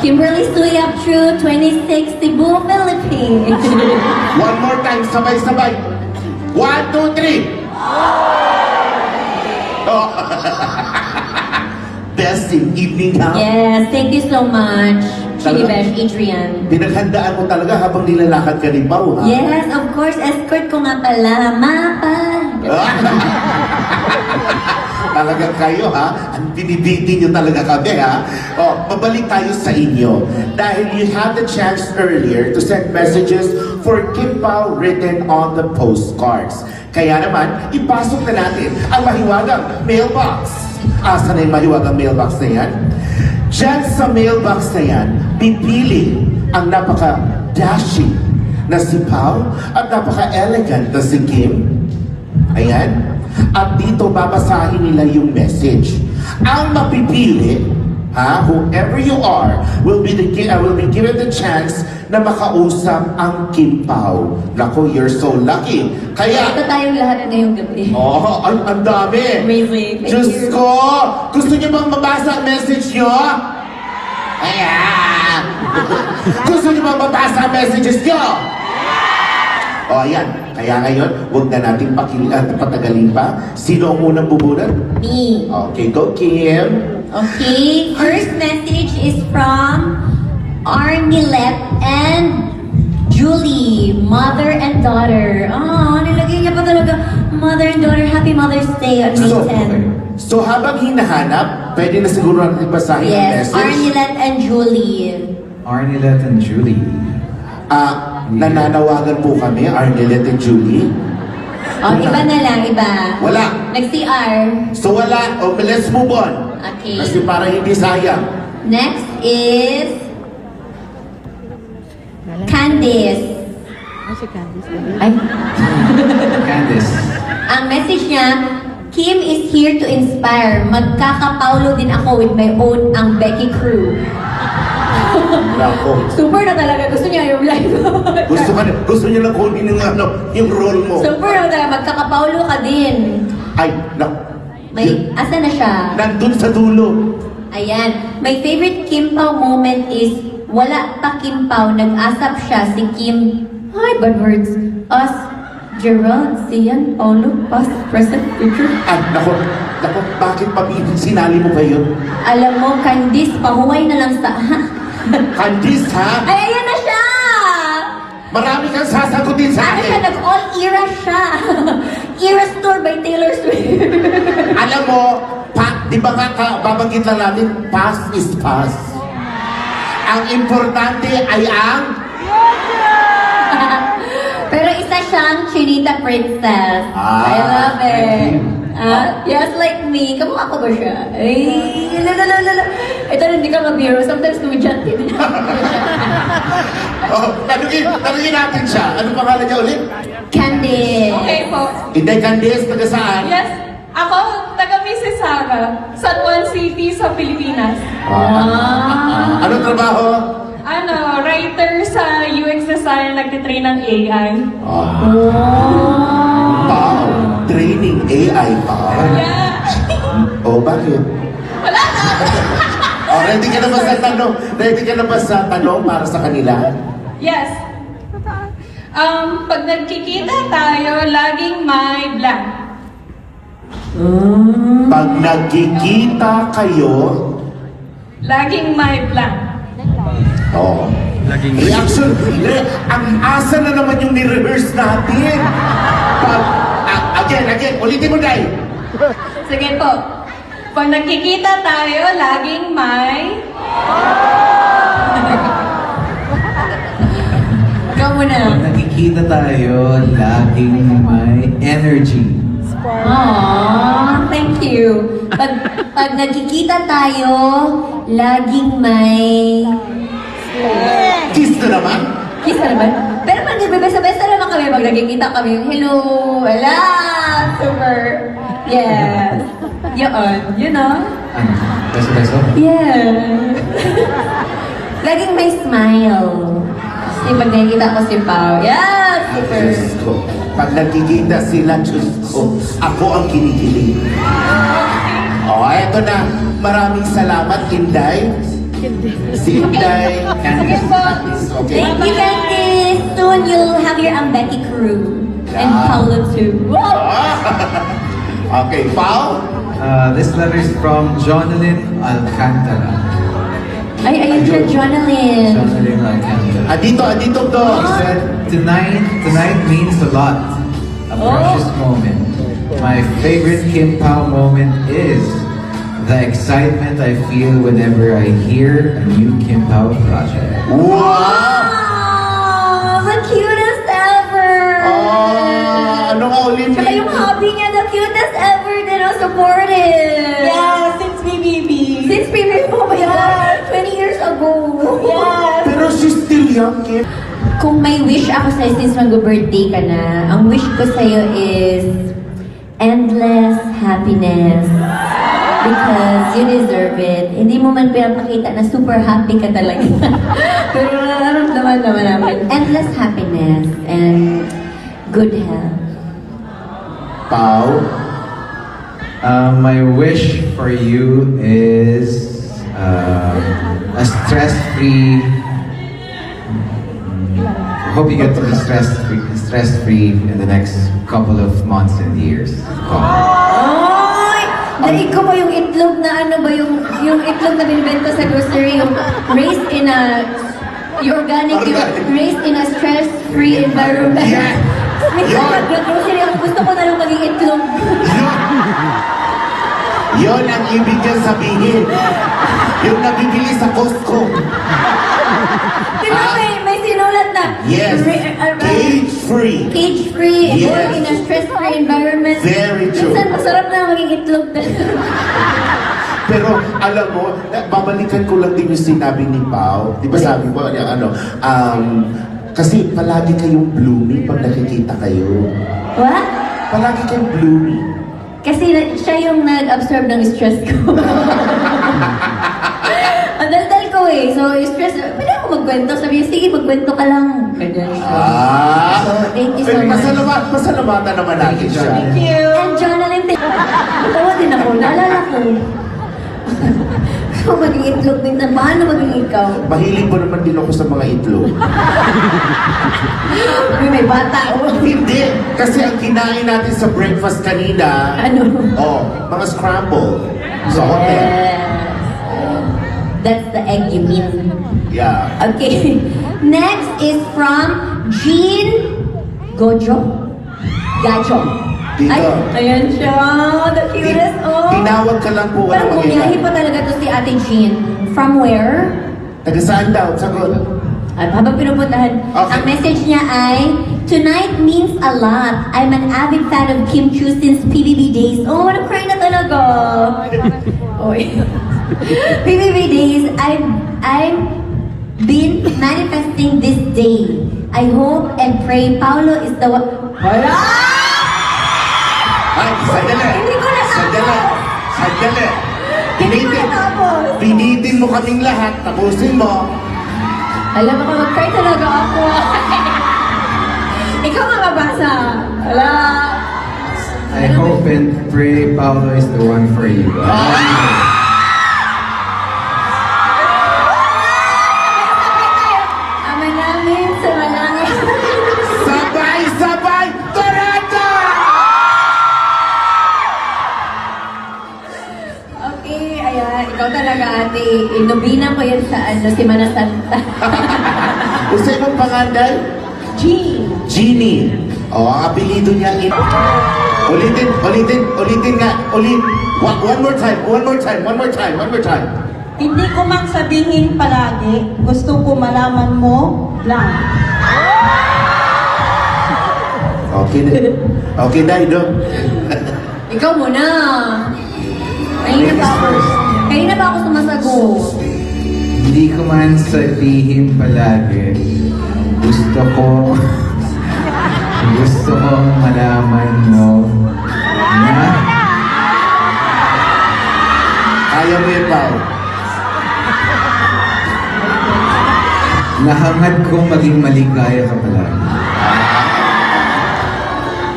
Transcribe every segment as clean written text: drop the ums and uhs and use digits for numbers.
Kimberly Suyap True, 26, Cebu, Philippines. One more time, sabay-sabay. 1, 2, 3. Oh. Best in evening gown. Yes, thank you so much, Chinibesh Adrian. Pinaghandaan mo talaga habang nilalakad ka ni Pao, ha? Yes, of course, escort ko nga pala, mapa. Talaga kayo, ha? Ang binibitin nyo talaga kami, ha? O, babalik tayo sa inyo. Dahil you had the chance earlier to send messages for Kim Pao written on the postcards. Kaya naman, ipasok na natin ang mahiwagang mailbox. Asa na yung mahiwagang mailbox na yan? Diyan sa mailbox na yan, pipili ang napaka-dashing na si Pao at napaka-elegant na si Kim. Ayan. At dito babasahin nila yung message. Ang mapipili, whoever you are, will be given the chance na makausap ang Kim Pao. Naku, you're so lucky. Kaya, Ito tayong lahat ngayong gabi. ang dami. Amazing. Thank Diyos you. ko! Gusto niyo bang mabasa ang message niyo? Ayan! Gusto niyo bang mabasa ang messages niyo? O, ayan. Kaya ngayon, huwag na natin patagalin pa. Sino ang unang bubunod? Me. Okay, go Kim. Okay, first message is from Arnilet and Julie, mother and daughter. Oh, nilagay niya pa talaga, mother and daughter. Happy Mother's Day on May 10. So habang hinahanap, pwede na siguro natin basahin ang Yes, message. Arnilet and Julie. Arnilet and Julie. Nananawagan po kami, Arnelet and Julie. Oh, iba na lang, iba. Wala. Nag-CR. So wala. O, let's move on. Okay. Kasi para hindi sayang. Next is Candice. Ay, Candice. ang message niya, Kim is here to inspire. Magkakapaulo din ako with my own ang Becky crew. Nako. Super na talaga. Gusto niya yung live. Gusto niya lang kunin yung role mo. Super na talaga. Magkakapaulo ka din. Ay, naku. Asa na siya? Nandun sa dulo. Ayan. My favorite Kim Pao moment is wala pa Kim Pao, nag-asap siya si Kim. Hi, bad words. Us, Gerald, Sian, Paulo, past, present, future. Naku, bakit sinali mo kayo? Alam mo, Candice, pahuway na lang sa... Candice, ha? Ay, ayan na siya! Marami kang sasagutin sa Ano siya, akin. nag-all-era siya. Era Store by Taylor Swift. Alam mo, di ba nga babanggit lang natin, past is past. Ang importante ay ang... Pero isa siyang Chinita Princess. I love it. Yes, like me. Kamukha ko ba siya? Ay, lalalala. Ito, hindi ka mabiro. Sometimes kumidyante din. Tanungin natin siya. Ano pangalan niya ulit? Candice. Okay po. Inday Candice, taga saan? Yes, ako, taga Mississauga, San Juan City sa Pilipinas. Anong trabaho? Ano, writer sa UX design, nagtitrain ng AI. Wow! Training AI pa. Yeah. Bakit? Wala na. Ready ka na ba sa tanong? Ready ka na ba sa tanong para sa kanila? Yes. Pag nagkikita tayo, laging may blank. Pag nagkikita kayo, Laging may blank. reaction, ang asa na naman yung ni-rehearse natin. Again, ulitin mo dahil. Sige po. Pag nagkikita tayo, laging may... Ikaw muna. Pag nakikita tayo, laging may energy. Aww, thank you. Pag nagkikita tayo, laging may... Kiss na naman. Kiss ka naman? Pero pag nagbibesa-besa naman kami, pag nagkikita kami, hello, wala, super, yes. Yun, you know? Ano? Beso-beso? Yes. Laging may smile. Kasi pag nakikita ko si Pao, yes, super. Diyos ko. Pag nagkikita sila, Diyos ko, ako ang kinikilig. Eto na. Maraming salamat, Inday. Si Inday. Sige po. Okay. Thank you, Candice. Soon you'll have your Ambeki crew. And Yeah. Paolo too. Okay, Pao? This letter is from Jonalyn Alcantara. Ay, ayun siya, Jonalyn. Jonalyn Alcantara. Adito, dog. She said, tonight means a lot. A precious moment. My favorite Kim Pao moment is the excitement I feel whenever I hear a new Kim Pao project. Wow! Oh, the cutest ever! Ano nga ulit? Tsaka yung hobby niya, the cutest ever din, oh, supportive! Yeah, since BBB. Since previous mo ba yun? 20 years ago! Yes. Pero she's still young, Kim. Kung may wish ako sa'yo since mag-birthday ka na, ang wish ko sa'yo is endless happiness. Because you deserve it. Hindi mo man pinapakita na super happy ka talaga. Pero nararamdaman naman namin. Endless happiness and good health. Pao? My wish for you is a stress-free. Hope you get to be stress-free in the next couple of months and years. Ay! Daig ko ba yung itlog na ano ba yung itlog na binibenta sa grocery, yung raised in a organic, yung raised in a stress-free environment. Yeah. Minsan mag-grocery ako, gusto ko na lang maging itlog. Yon ang ibig niyang sabihin. Yung nabibili sa Costco. Di ba may sinulat na? Yes. Cage-free. Cage-free, Yes. or in a stress-free environment. Very true. Minsan masarap na maging itlog talaga. Pero alam mo, babalikan ko lang din yung sinabi ni Pao. Di ba sabi ko, kasi palagi kayong blooming pag nakikita kayo. What? Palagi kayong blooming. Kasi siya yung nag-absorb ng stress ko. Ang daldal ko eh. So, stress, pwede ako magkwento. Sabi niya, sige, magkwento ka lang. Ganyan siya. So, thank you so much. Pasalamatan naman natin siya. Thank you. And Jonalyn, natawa din ako. Naalala ko. So, maging itlog din na. Paano maging ikaw? Mahilig pa naman din ako sa mga itlog. May bata. Oh. Hindi, kasi ang kinain natin sa breakfast kanina, Ano? mga scramble sa hotel. Yes. That's the egg you mean. Yeah. Okay. Next is from Jean Gojo. Gajo. Dito. Ay, ayan siya. The cutest. Oh. Tinawag ka lang po. Parang bumiyahe pa talaga to si Ate Jean. From where? Taga saan daw? Sagot. At habang pinupuntahan, Okay. ang message niya ay, tonight means a lot. I'm an avid fan of Kim Chu since PBB days. Oh, na-cry na talaga. Oy. PBB days, I've been manifesting this day. I hope and pray Paolo is the one. Wala! Ay, sandali. Hindi ko natapos. Sandali. Hindi ko natapos. Pinitin mo kaming lahat. Tapusin mo. Alam mo, mag-cry talaga ako. Ikaw nga mabasa. Wala. I hope and pray Paolo is the one for you. Ama namin sa malangit. Sabay-sabay! Torata! Okay, ayan. Ikaw talaga, ate. Inubina ko yan sa Semana Santa. Gusto mong panganday? Jean. Genie. Ang apelido niya Ulitin nga. One more time. Hindi ko man sabihin palagi, gusto ko malaman mo lang. Okay, Daido. Ikaw muna. Kanina pa ako sumasagot. Hindi ko man sabihin palagi. Gusto kong malaman mo na Kaya mo yun, Pao. nahangad kong maging maligaya ka palagi.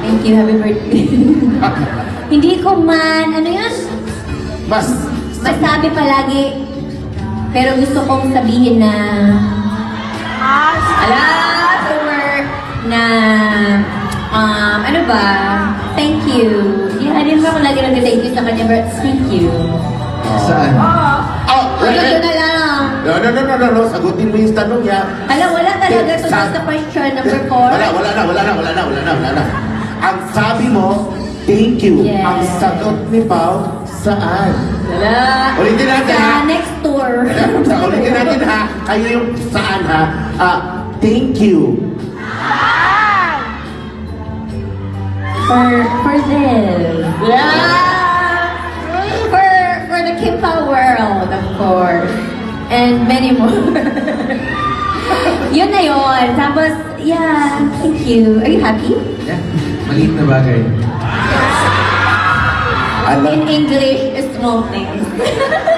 Thank you, happy birthday. Hindi ko man, ano yun? Mas, Masabi palagi, Pero gusto kong sabihin na tour na ano ba? Thank you. Yeah, hindi ba ako lagi nag-thank you sa kanya, but thank you. Saan? Oh, Ito na lang. No. Sagutin mo yung tanong niya. Alam, wala talaga to Sa- sa question number 4. Wala na. Ang sabi mo, thank you. Yes. Ang sagot ni Pao, saan? Wala. Ulitin natin, Sa ha? next tour. Ulitin natin ha. Kayo yung saan ha? Thank you. For this. Yeah. For the Kimpa world, of course. And many more. Yun na yun. Tapos, yeah, thank you. Are you happy? Yeah. Maliit na bagay. In English, small things.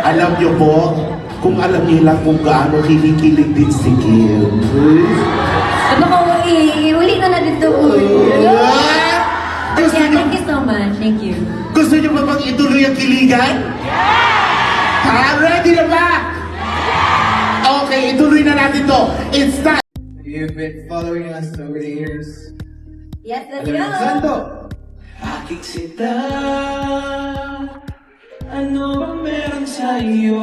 Alam niyo po, kung alam niyo lang kung gaano kinikilig din si Kim. Ano ko, uli na na dito. Gusto Yeah, niyo, thank you so much. Thank you. gusto niyo ba bang ituloy ang kiligan? Ha? Ready na ba? Okay, ituloy na natin to. It's time. You've been following us over the years. Yes, let's Alam mo, go. Santo! Aking sita, ano bang meron sa'yo?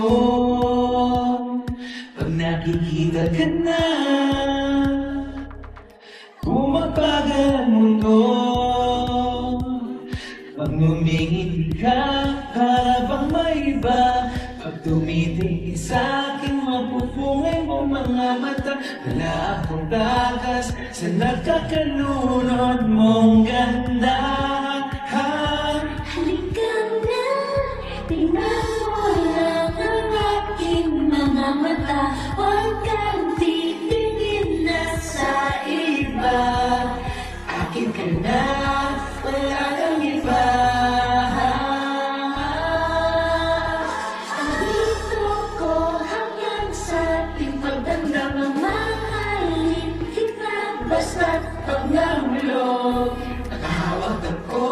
Pag nakikita ka na, bumabagal ang mundo. Pag ngumingiti ka, para bang may iba. Pag tumitingin sa'kin, mapupungay mo mga mata. Wala akong takas sa nakakalunod mong ganda. Halika na, tingnan mo lang ang aking mga mata. Huwag kang titingin na sa iba. Akin ka na, wala kang iba. Andito ko hanggang sa ating pagdamdam. Mamahalin kita basta't pag nahulog. Nakahawak ako,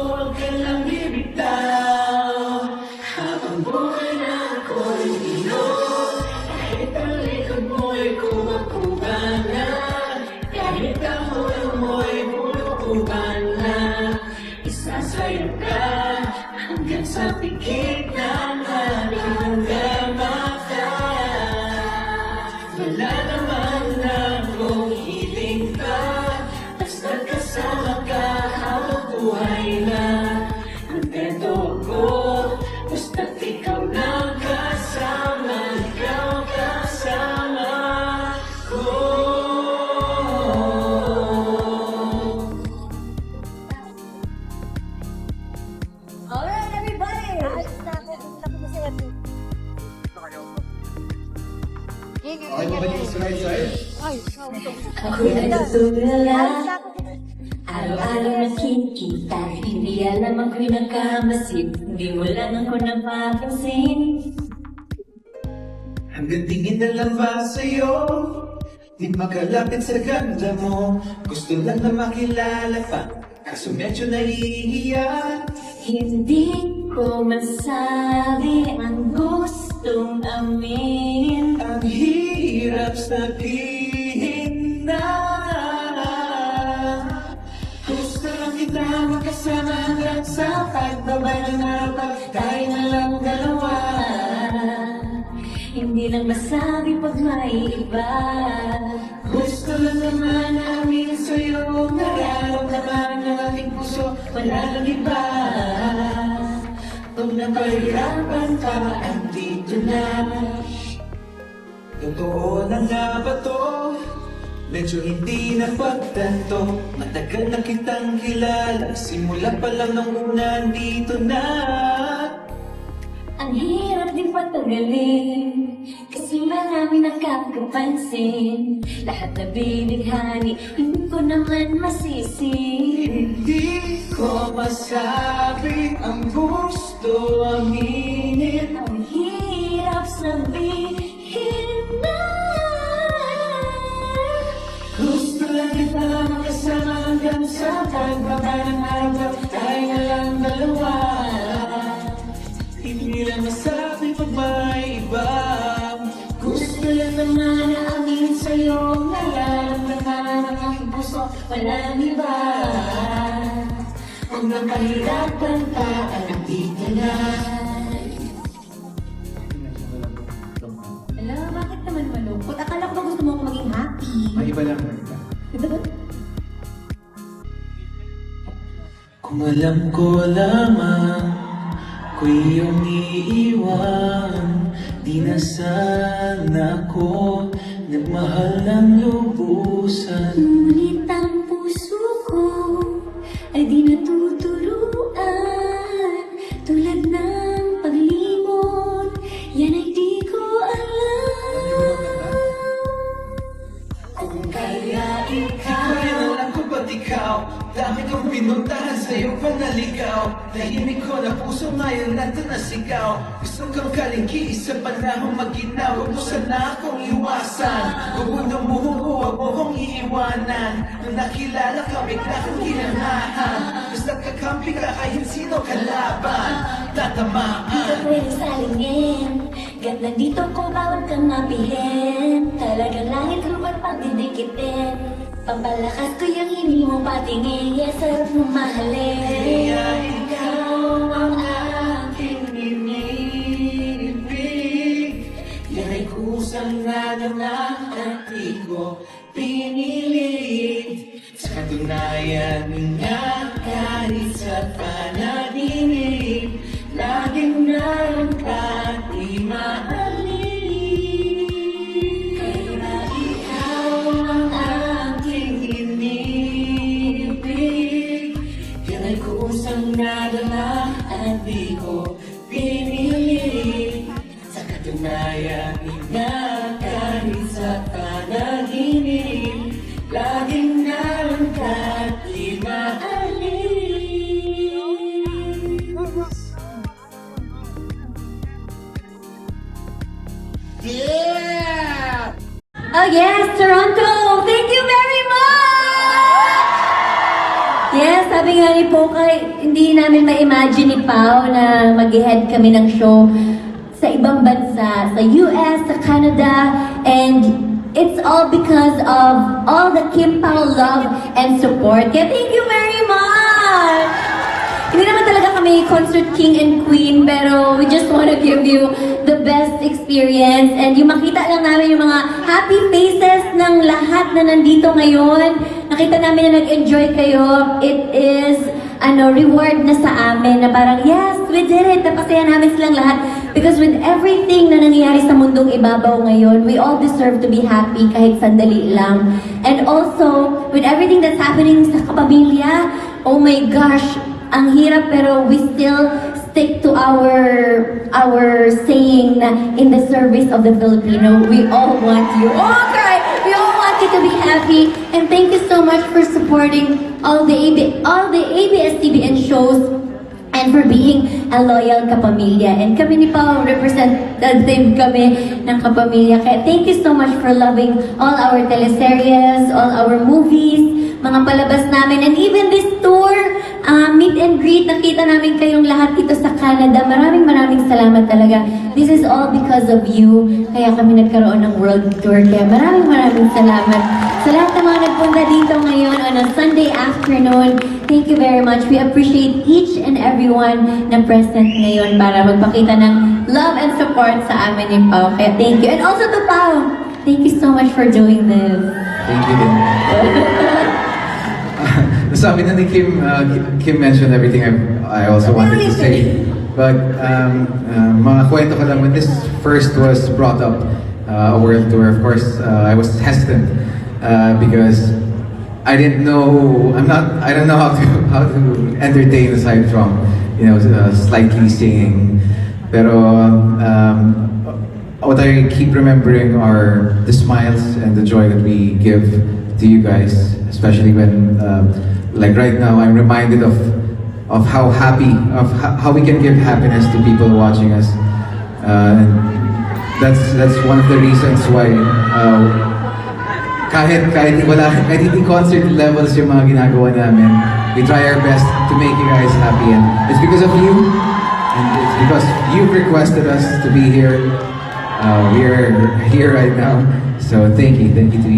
huwag ka lang bibitaw. Habang buhay na ako'y inog, kahit ang likod mo'y kumakuha na, kahit ang ulo mo'y bulukuhan na, isasayaw ka hanggang sa pikit ng aking mata. Wala naman akong hiling pa, basta kasama ka habang buhay na. Kontento ako, basta't ikaw na kasama, ikaw kasama ko. Alright, everybody! Okay mo ba yung side-side? Ako'y nagtutulala. Araw-araw nakikita. Hindi alam ako'y nagkamasid. Hindi mo lang ako napapansin. Hanggang tingin na lang ba sa'yo? Di makalapit sa ganda mo. Gusto lang na makilala pa, kaso medyo nahihiya. Hindi ko masabi ang gustong aminin. Ang hirap sabihin na gusto lang kita makasama hanggang sa pagbaba ng araw. Tayo na lang dalawa. Hindi lang masabi pag may iba. Gusto lang naman namin sa'yo, nararamdaman ng aking puso, wala lang iba. Pag napahirapan ka, andito na. Totoo na nga ba to? Medyo hindi na pagtanto. Matagal na kitang kilala, simula pa lang nung una, andito na. Ang hirap din patagalin, kasi marami nakakapansin. Lahat na binighani, hindi ko naman masisi. Hindi ko masabi ang gusto aminin. Ang hirap sabihin na Gusto lang kita makasama hanggang sa pagbaba ng araw. Tayo na lang dalawa. Hindi lang masabi pag may iba. lang naman amin sa'yo, nararamdaman ang aking puso, walang iba. Huwag nang pahirapan pa, at di ka na. Hello, bakit naman malungkot? Akala ko ba gusto mo ako maging happy? Maiba lang. Kung alam ko lamang ko iyong iiwan, di na sana ako nagmahal ng lubusan. Ngunit ang puso ko ay di natuturuan, tulad ng paglimot, yan ay di ko alam. Kung kaya ikaw, Kailangan ko ba't ikaw? Dami kong pinuntahan sa'yo panaligaw. Nahimik ko na puso ngayon nato nasigaw. Gusto kong kalingki sa panahong maginaw. Huwag mo sana akong iwasan. Huwag mo nang buhong ko, huwag mo kong iiwanan. Nung nakilala ka, bigla kong ginanahan. Basta kakampi ka kahit sino kalaban. Tatamaan. di ka pwedeng salingin. Ganda dito ko, bawal kang mapihin. Talagang langit lupa pagdidikitin. Pampalakas ko yung hindi mo patingin. Yes, sarap mo mahalin. Kaya ikaw ang aking inibig. Yan ay kusang nadama at di ko pinilit. Sa katunayan nga kahit sa panaginip, laging naroon ka di mahalin. Kaya ikaw ang aking inibig. Yan ay kusang nadama at di ko pinilit. Sa katunayan nga kahit sa panaginip, laging naroon ka at di mahalin. Yeah! Oh yes, Toronto! Thank you very much! Yes, sabi nga ni Pokay, hindi namin ma-imagine ni Pao na mag-head kami ng show sa ibang bansa, sa US, sa Canada, and it's all because of all the Kim Pao love and support. Kaya thank you very much! Hindi naman talaga kami concert king and queen, pero we just want to give you the best experience. And yung makita lang namin yung mga happy faces ng lahat na nandito ngayon. Nakita namin na nag-enjoy kayo. It is reward na sa amin na parang, yes, we did it. Napasaya namin silang lahat. Because with everything na nangyayari sa mundong ibabaw ngayon, we all deserve to be happy kahit sandali lang. And also, with everything that's happening sa kapamilya, oh my gosh, ang hirap pero we still stick to our saying na in the service of the Filipino, we all want you. Okay, we all want you to be happy, and thank you so much for supporting all the ABS-CBN shows and for being a loyal kapamilya. And kami ni Pao, representative kami ng kapamilya. Kaya thank you so much for loving all our teleseries, all our movies, mga palabas namin, and even this tour, meet and greet, nakita namin kayong lahat dito sa Canada. Maraming salamat talaga. This is all because of you. Kaya kami nagkaroon ng world tour. Kaya maraming salamat. Sa lahat ng mga nagpunta dito ngayon on a Sunday afternoon, thank you very much. We appreciate each and everyone na present ngayon para magpakita ng love and support sa amin ni Pao. Kaya thank you. And also to Pao, thank you so much for doing this. Thank you din. Sabi na ni Kim, Kim mentioned everything I also wanted to say. But mga kwento ko lang, when this first was brought up, a world tour, of course, I was hesitant because I didn't know, I don't know how to entertain aside from, slightly singing. Pero what I keep remembering are the smiles and the joy that we give to you guys, especially when, like right now, I'm reminded of how how we can give happiness to people watching us. And that's one of the reasons why kahit hindi concert levels yung mga ginagawa namin, we try our best to make you guys happy, and it's because of you, and it's because you've requested us to be here. We are here right now. So thank you to